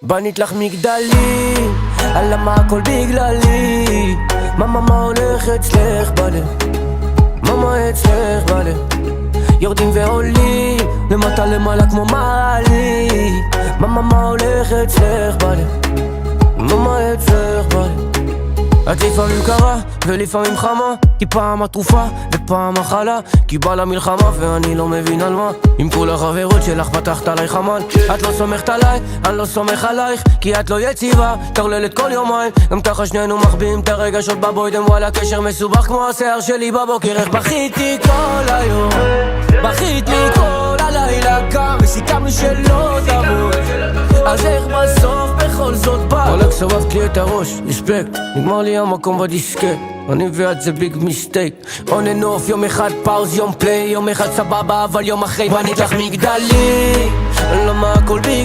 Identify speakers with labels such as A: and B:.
A: בנית לך מגדלים, למה הכל בגללי? מאמה מה הולך אצלך בלב? מאמה אצלך בלב? יורדים ועולים, למטה למעלה כמו מעלי. מאמה מה הולך אצלך בלב? מאמה אצלך בלב? את לפעמים קרה ולפעמים חמה, כי פעם התרופה ופעם החלה, כי בא למלחמה ואני לא מבין על מה. עם כל החברות שלך פתחת עליי חמל. את לא סומכת עליי, אני לא סומך עלייך, כי את לא יציבה, תרללת כל יומיים. גם ככה שנינו מחביאים את הרגשות בבוידם, וואלה קשר מסובך כמו השיער שלי בבוקר. איך בכיתי כל היום, בכית לי כל הלילה, גם וסיכמנו שלא תבוא, אז איך בסוף בכל זאת בא? וואלק סובבת לי את הראש, רספקט, נגמר לי המקום בדיסקט. אני ואת זה ביג מיסטייק, און אנד אוף, יום אחד פאוז, יום פליי, יום אחד סבבה, אבל יום אחרי בנית לך מגדלים, למה הכל ביג